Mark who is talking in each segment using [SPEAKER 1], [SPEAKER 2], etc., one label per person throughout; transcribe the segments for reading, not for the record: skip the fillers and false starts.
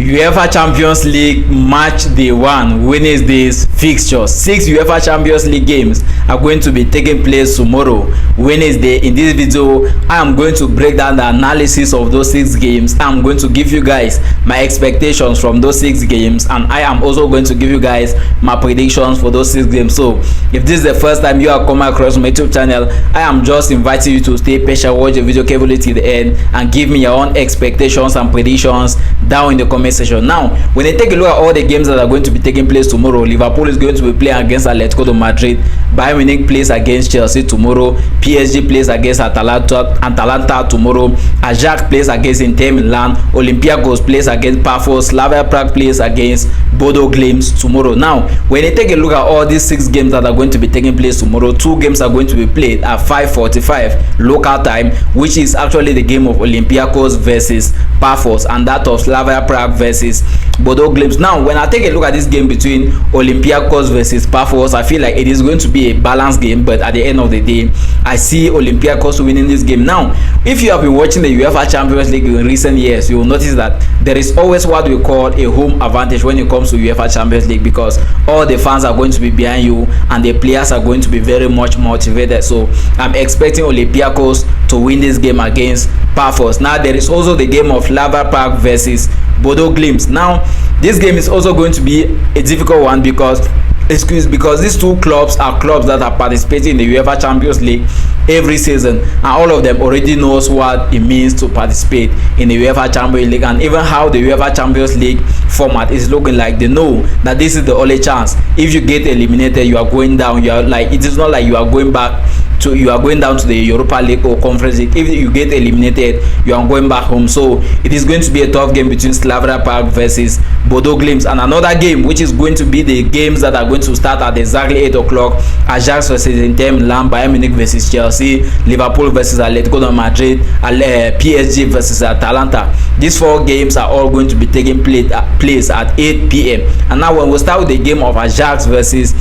[SPEAKER 1] UEFA Champions League match day 1 Wednesday's fixtures. 6 UEFA Champions League games are going to be taking place tomorrow Wednesday. In this video I am going to break down the analysis of those 6 games. I am going to give you guys my expectations from those 6 games, and I am also going to give you guys my predictions for those 6 games. So if this is the first time you are coming across my YouTube channel, I am just inviting you to stay patient, watch the video carefully till the end, and give me your own expectations and predictions down in the comment section. Now when you take a look at all the games that are going to be taking place tomorrow, Liverpool is going to be playing against Atletico Madrid, Bayern Munich plays against Chelsea tomorrow, PSG plays against Atalanta tomorrow, Ajax plays against Inter Milan, Olympiacos plays against Pafos, Slavia Prague plays against Bodo Glimt tomorrow. Now when you take a look at all these 6 games that are going to be taking place tomorrow, 2 games are going to be played at 5:45 local time, which is actually the game of Olympiacos versus Pafos and that of Slavia Prague versus Bodo Glimt. Now when I take a look at this game between Olympiacos versus Pafos, I feel like it is going to be a balanced game, but at the end of the day I see Olympiacos winning this game. Now if you have been watching the UEFA Champions League in recent years, you will notice that there is always what we call a home advantage when it comes to UEFA Champions League, because all the fans are going to be behind you and the players are going to be very much motivated. So I'm expecting Olympiacos to win this game against Pafos. Now there is also the game of Slavia Prague versus Bodo Glimt. Now this game is also going to be a difficult one because these 2 clubs are clubs that are participating in the UEFA Champions League every season, and all of them already knows what it means to participate in the UEFA Champions League, and even how the UEFA Champions League format is looking like. They know that this is the only chance. If you get eliminated, you are going down. You are like, it is not like you are going back to, you are going down to the Europa League or Conference League. If you get eliminated, you are going back home. So it is going to be a tough game between Slavia Prague versus Bodo Glimt. And another game which is going to be the games that are going to start at exactly 8 o'clock, Ajax versus Inter Milan, Bayern Munich versus Chelsea, Liverpool versus Atletico Madrid, PSG versus Atalanta. These 4 games are all going to be taking place at 8 p.m. And now when we start with the game of Ajax versus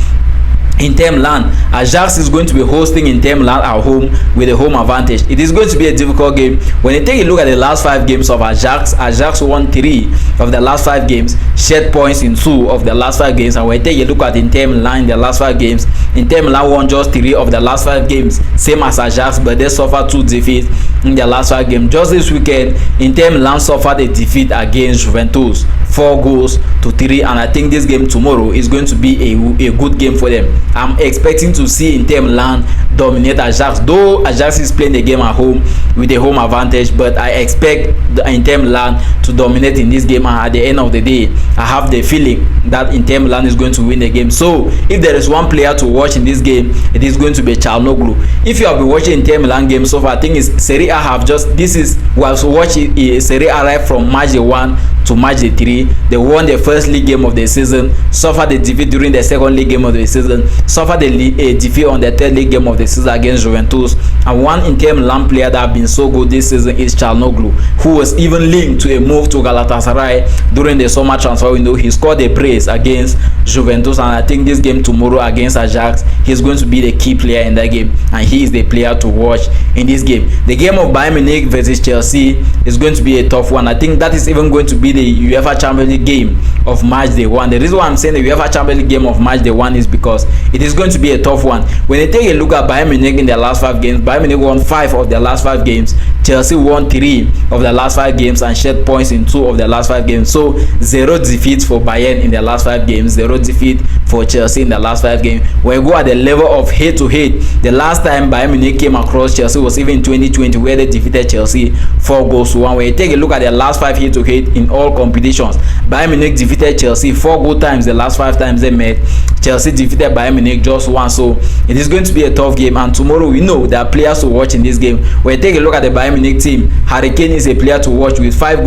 [SPEAKER 1] Inter Milan, Ajax is going to be hosting Inter Milan at home with a home advantage. It is going to be a difficult game. When you take a look at the last 5 games of Ajax won 3 of the last 5 games, shared points in 2 of the last 5 games. And when you take a look at Inter Milan in the last 5 games, Inter Milan won just 3 of the last 5 games, same as Ajax, but they suffered 2 defeats in their last 5 games. Just this weekend, Inter Milan suffered a defeat against Juventus, 4-3, and I think this game tomorrow is going to be a good game for them. I'm expecting to see Inter Milan dominate Ajax, though Ajax is playing the game at home with a home advantage, but I expect the Inter Milan to dominate in this game, and at the end of the day I have the feeling that Inter Milan is going to win the game. So if there is one player to watch in this game, it is going to be Calhanoglu. If you have been watching Inter Milan game so far, I think it's Serie A have just, this is, we have watched Serie A right from Matchday 1 to Matchday 3. They won the first league game of the season, suffered a defeat during the second league game of the season, suffered a defeat on the third league game of the season against Juventus. And one Inter Milan player that have been so good this season is Calhanoglu, who was even linked to a move to Galatasaray during the summer transfer window. He scored a brace against Juventus, and I think this game tomorrow against Ajax, he's going to be the key player in that game, and he is the player to watch in this game. The game of Bayern Munich versus Chelsea is going to be a tough one. I think that is even going to be the UEFA Champions League game of Matchday 1. The reason why I'm saying the UEFA Champions League game of Matchday 1 is because it is going to be a tough one. When you take a look at Bayern Munich in their last 5 games, Bayern Munich won 5 of their last 5 games, Chelsea won 3 of their last 5 games and shared points in 2 of their last 5 games. So 0 defeats for Bayern in their last 5 games, 0 defeat for Chelsea in the last 5 games. When you go at the level of head to head, the last time Bayern Munich came across Chelsea was even 2020, where they defeated Chelsea 4-1. When you take a look at their last 5 head to head in all competitions, Bayern Munich defeated Chelsea 4 good times the last 5 times they met. Chelsea defeated Bayern Munich just once. So it is going to be a tough game, and tomorrow we know there are players to watch in this game. When you take a look at the Bayern Munich team, Harry Kane is a player to watch with 6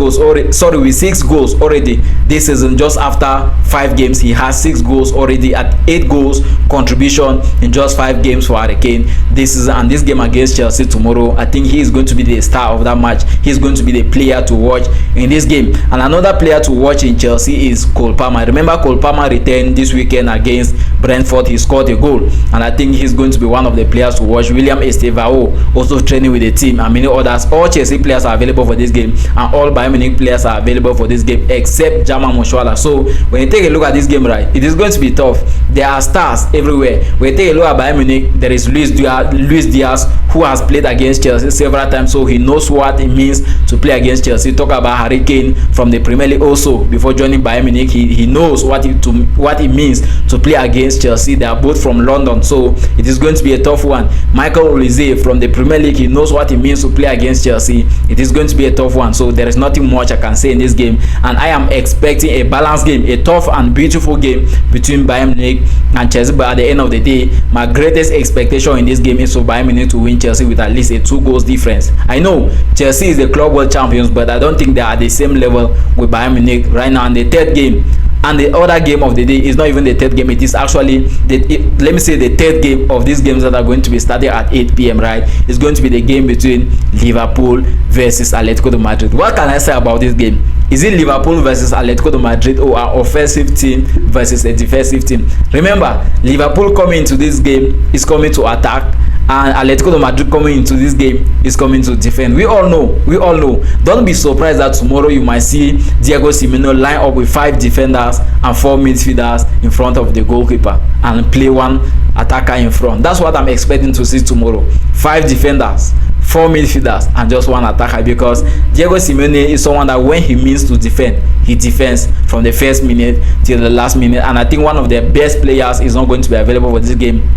[SPEAKER 1] goals already this season. Just after 5 games, he has 6 goals already at 8 goals contribution in just 5 games for Harry Kane. this season, and this game against Chelsea tomorrow, I think he is going to be the star of that match. He is going to be the player to watch in this game. And another player to watch in Chelsea is Cole Palmer. Remember, Cole Palmer returned this weekend against Brentford. He scored a goal, and I think he's going to be one of the players to watch. William Estevao also training with the team, and many others. All Chelsea players are available for this game, and all Bayern Munich players are available for this game except Jamal Musiala. So when you take a look at this game, right, it is going to be tough. There are stars everywhere. When you take a look at Bayern Munich, there is Luis Diaz, who has played against Chelsea several times, so he knows what it means to play against Chelsea. Talk about Harry Kane from the Premier League also. Before joining Bayern Munich, he knows what it means to play against Chelsea. They are both from London, so it is going to be a tough one. Michael Olise from the Premier League, he knows what it means to play against Chelsea. It is going to be a tough one, so there is nothing much I can say in this game, and I am expecting a balanced game, a tough and beautiful game between Bayern Munich and Chelsea. But at the end of the day, my greatest expectation in this game is for Bayern Munich to win Chelsea with at least a 2 goals difference. I know Chelsea is the club world champions, but I don't think they are at the same level with Bayern Munich right now. In the third game, and the other game of the day is not even the third game, it is actually let me say the third game of these games that are going to be starting at 8 p.m. right? It's going to be the game between Liverpool versus Atletico de Madrid. What can I say about this game? Is it Liverpool versus Atletico de Madrid, or an offensive team versus a defensive team? Remember, Liverpool coming into this game is coming to attack, and Atletico de Madrid coming into this game is coming to defend. We all know. Don't be surprised that tomorrow you might see Diego Simeone line up with 5 defenders and 4 midfielders in front of the goalkeeper and play 1 attacker in front. That's what I'm expecting to see tomorrow. 5 defenders, 4 midfielders, and just 1 attacker, because Diego Simeone is someone that when he means to defend, he defends from the first minute till the last minute. And I think one of their best players is not going to be available for this game.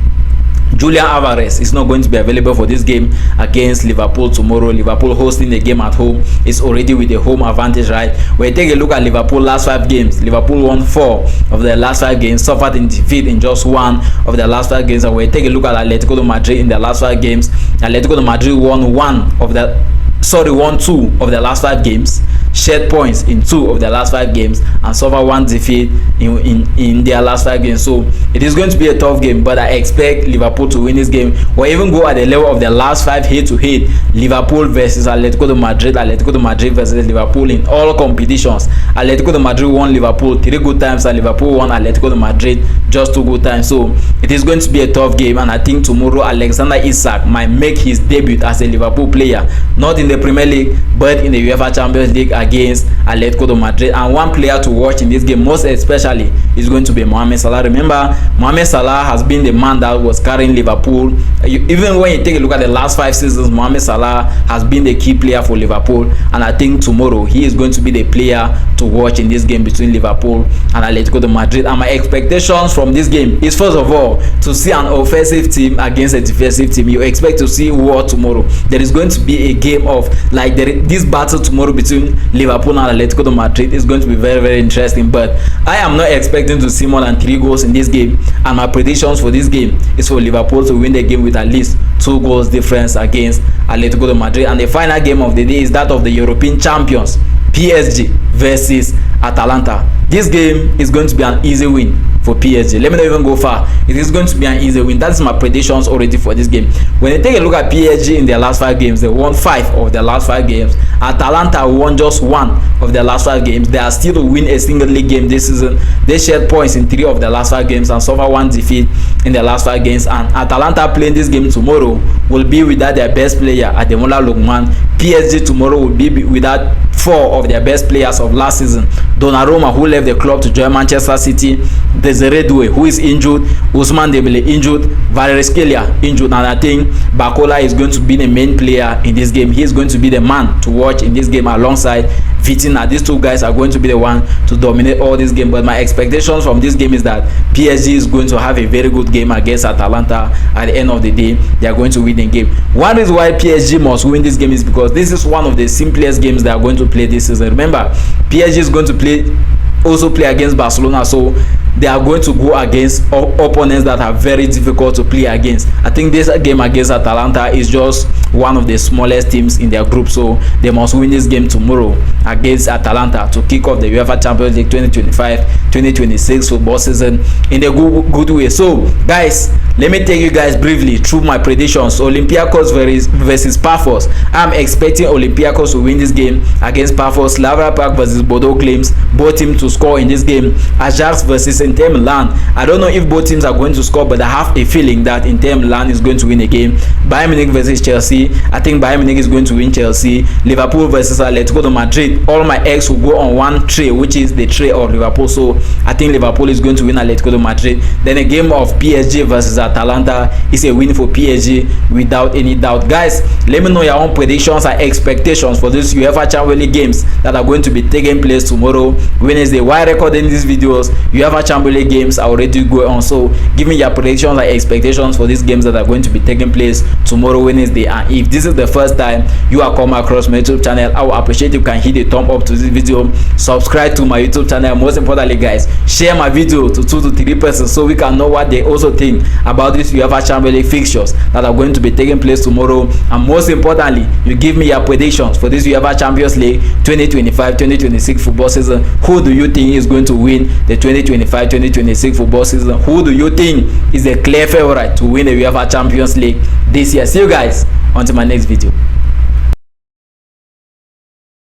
[SPEAKER 1] Julian Alvarez is not going to be available for this game against Liverpool tomorrow. Liverpool hosting the game at home is already with the home advantage, right? When you take a look at Liverpool last 5 games, Liverpool won 4 of their last 5 games, suffered in defeat in just 1 of their last 5 games. And when you take a look at Atletico de Madrid in their last 5 games, Atletico de Madrid won 2 of their last 5 games, shared points in 2 of their last 5 games, and suffer 1 defeat in their last 5 games. So it is going to be a tough game, but I expect Liverpool to win this game, or even go at the level of the last 5 head-to-head. Liverpool versus Atletico de Madrid, Atletico de Madrid versus Liverpool in all competitions. Atletico de Madrid won Liverpool 3 good times, and Liverpool won Atletico de Madrid just 2 good times. So it is going to be a tough game, and I think tomorrow Alexander Isak might make his debut as a Liverpool player, not in the Premier League but in the UEFA Champions League against Atletico de Madrid. And one player to watch in this game most especially is going to be Mohamed Salah. Remember, Mohamed Salah has been the man that was carrying Liverpool. Even when you take a look at the last 5 seasons, Mohamed Salah has been the key player for Liverpool, and I think tomorrow he is going to be the player to watch in this game between Liverpool and Atletico de Madrid. And my expectations from this game is, first of all, to see an offensive team against a defensive team. You expect to see war tomorrow. There is going to be a game of this battle tomorrow between Liverpool and Atletico de Madrid is going to be very, very interesting. But I am not expecting to see more than 3 goals in this game, and my predictions for this game is for Liverpool to win the game with at least 2 goals difference against Atletico de Madrid. And the final game of the day is that of the European champions, PSG versus Atalanta. This game is going to be an easy win for PSG. Let me not even go far. It is going to be an easy win. That's my predictions already for this game. When you take a look at PSG in their last 5 games, they won 5 of their last 5 games. Atalanta won just 1 of their last 5 games. They are still to win a single league game this season. They shared points in 3 of their last 5 games and suffer 1 defeat in their last 5 games. And Atalanta playing this game tomorrow will be without their best player, Ademola Lookman. PSG tomorrow will be without 4 of their best players of last season. Donnarumma, who left the club to join Manchester City, Desiree Doué, who is injured, Ousmane Dembele injured, Kvaratskhelia injured, and I think Barcola is going to be the main player in this game. He is going to be the man to watch in this game alongside Vitinha. These 2 guys are going to be the one to dominate all this game. But my expectations from this game is that PSG is going to have a very good game against Atalanta. At the end of the day, they are going to win the game. One reason why PSG must win this game is because this is one of the simplest games they are going to play this season. Remember, PSG is going to play against Barcelona, so they are going to go against opponents that are very difficult to play against. I think this game against Atalanta is just one of the smallest teams in their group, so they must win this game tomorrow against Atalanta to kick off the UEFA Champions League 2025-2026 football season in a good way. So guys, let me take you guys briefly through my predictions. Olympiacos versus Pafos. I'm expecting Olympiacos to win this game against Pafos. Slavia Prague versus Bodo Glimt, both teams to score in this game. Ajax versus Inter Milan. I don't know if both teams are going to score, but I have a feeling that Inter Milan is going to win a game. Bayern Munich versus Chelsea. I think Bayern Munich is going to win Chelsea. Liverpool versus Atletico Madrid. All my eggs will go on one tray, which is the tray of Liverpool. So I think Liverpool is going to win Atletico Madrid. Then a game of PSG versus Atalanta is a win for PSG without any doubt. Guys, let me know your own predictions and expectations for these UEFA Champions League games that are going to be taking place tomorrow, Wednesday. While recording these videos, UEFA Champions League games are already going on. So give me your predictions and expectations for these games that are going to be taking place tomorrow, Wednesday. And if this is the first time you are coming across my YouTube channel, I will appreciate if you can hit the thumb up to this video, subscribe to my YouTube channel. Most importantly, guys, share my video to 2 to 3 persons so we can know what they also think about this UEFA Champions League fixtures that are going to be taking place tomorrow. And most importantly, you give me your predictions for this UEFA Champions League 2025-2026 football season. Who do you think is going to win the 2025-2026 football season? Who do you think is a clear favorite to win the UEFA Champions League this year? See you guys until my next video.